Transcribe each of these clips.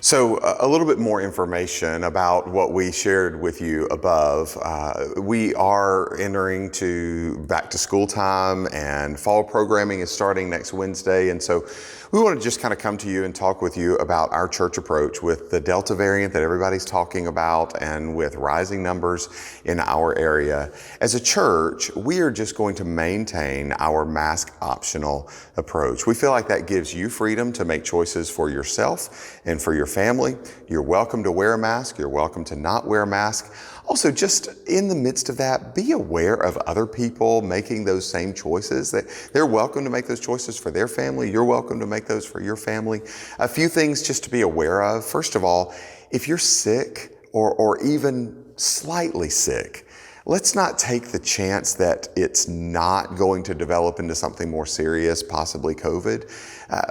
So a little bit more information about what we shared with you above. We are entering to back to school time, and fall programming is starting next Wednesday. And so we want to just kind of come to you and talk with you about our church approach with the Delta variant that everybody's talking about and with rising numbers in our area. As a church, we are just going to maintain our mask optional approach. We feel like that gives you freedom to make choices for yourself and for your family. You're welcome to wear a mask. You're welcome to not wear a mask. Also, just in the midst of that, be aware of other people making those same choices. That they're welcome to make those choices for their family. You're welcome to make those for your family. A few things just to be aware of. First of all, if you're sick or even slightly sick, let's not take the chance that it's not going to develop into something more serious, possibly COVID.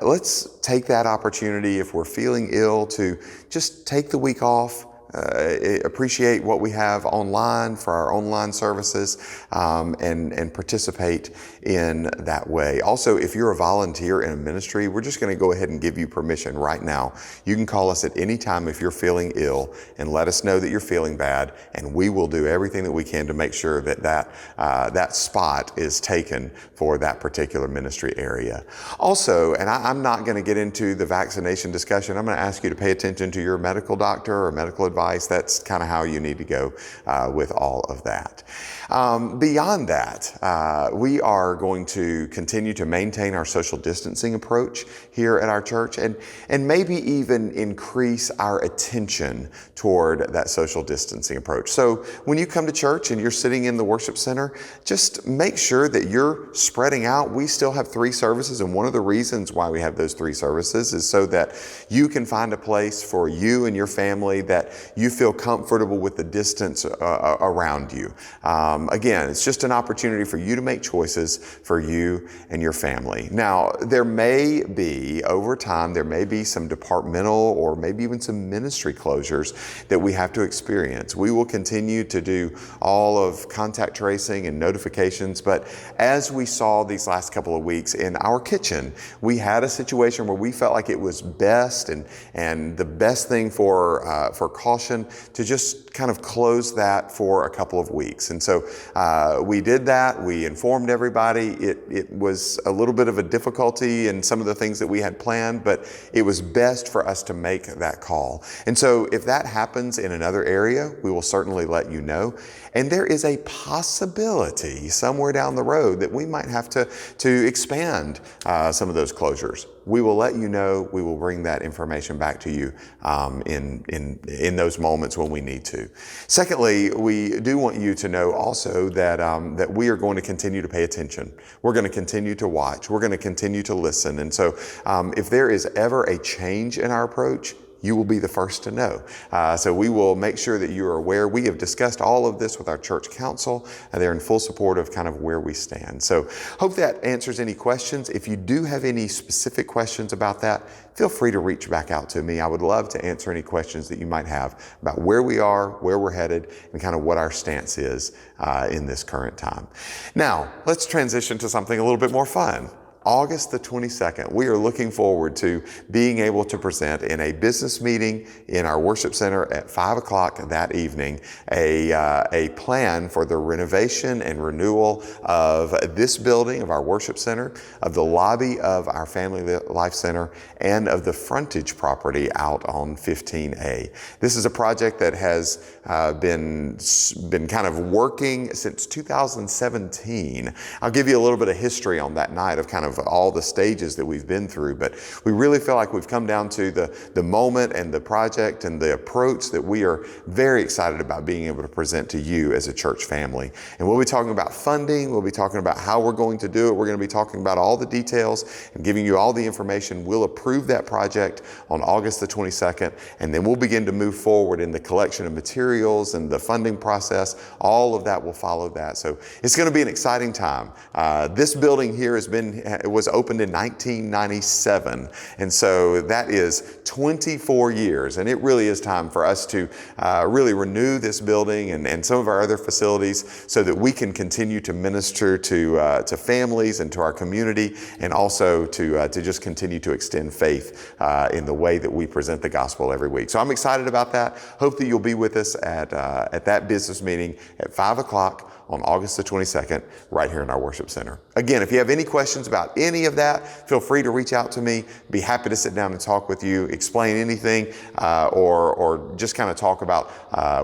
Let's take that opportunity, if we're feeling ill, to just take the week off. Appreciate what we have online for our online services, and participate in that way. Also, if you're a volunteer in a ministry, we're just going to go ahead and give you permission right now. You can call us at any time if you're feeling ill and let us know that you're feeling bad, and we will do everything that we can to make sure that that spot is taken for that particular ministry area. Also, and I'm not going to get into the vaccination discussion. I'm going to ask you to pay attention to your medical doctor or medical advisor. That's kind of how you need to go with all of that. Beyond that, we are going to continue to maintain our social distancing approach here at our church, and maybe even increase our attention toward that social distancing approach. So when you come to church and you're sitting in the worship center, just make sure that you're spreading out. We still have 3 services, and one of the reasons why we have those 3 services is so that you can find a place for you and your family that you feel comfortable with the distance around you. Again, it's just an opportunity for you to make choices for you and your family. Now, there may be, over time, there may be some departmental or maybe even some ministry closures that we have to experience. We will continue to do all of contact tracing and notifications, but as we saw these last couple of weeks in our kitchen, we had a situation where we felt like it was best and the best thing for caution to just kind of close that for a couple of weeks. And so we did that. We informed everybody. It was a little bit of a difficulty in some of the things that we had planned, but it was best for us to make that call. And so if that happens in another area, we will certainly let you know. And there is a possibility somewhere down the road that we might have to expand some of those closures. We will let you know. We will bring that information back to you in those moments when we need to. Secondly, we do want you to know also that we are going to continue to pay attention. We're going to continue to watch. We're going to continue to listen. And so if there is ever a change in our approach, you will be the first to know. So we will make sure that you are aware. We have discussed all of this with our church council, and they're in full support of kind of where we stand. So hope that answers any questions. If you do have any specific questions about that, feel free to reach back out to me. I would love to answer any questions that you might have about where we are, where we're headed, and kind of what our stance is in this current time. Now, let's transition to something a little bit more fun. August the 22nd, we are looking forward to being able to present in a business meeting in our worship center at 5 o'clock that evening a plan for the renovation and renewal of this building, of our worship center, of the lobby of our Family Life Center, and of the frontage property out on 15A. This is a project that has been kind of working since 2017. I'll give you a little bit of history on that night of kind of all the stages that we've been through, but we really feel like we've come down to the moment and the project and the approach that we are very excited about being able to present to you as a church family. And we'll be talking about funding. We'll be talking about how we're going to do it. We're going to be talking about all the details and giving you all the information. We'll approve that project on August the 22nd, and then we'll begin to move forward in the collection of materials and the funding process. All of that will follow that. So it's going to be an exciting time. This building here has been it was opened in 1997. And so that is 24 years. And it really is time for us to really renew this building and some of our other facilities so that we can continue to minister to families and to our community, and also to just continue to extend faith in the way that we present the gospel every week. So I'm excited about that. Hope that you'll be with us at that business meeting at 5 o'clock on August the 22nd, right here in our worship center. Again, if you have any questions about any of that, feel free to reach out to me. Be happy to sit down and talk with you, explain anything, or just kind of talk about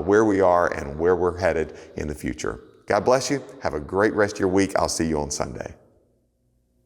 where we are and where we're headed in the future. God bless you. Have a great rest of your week. I'll see you on Sunday.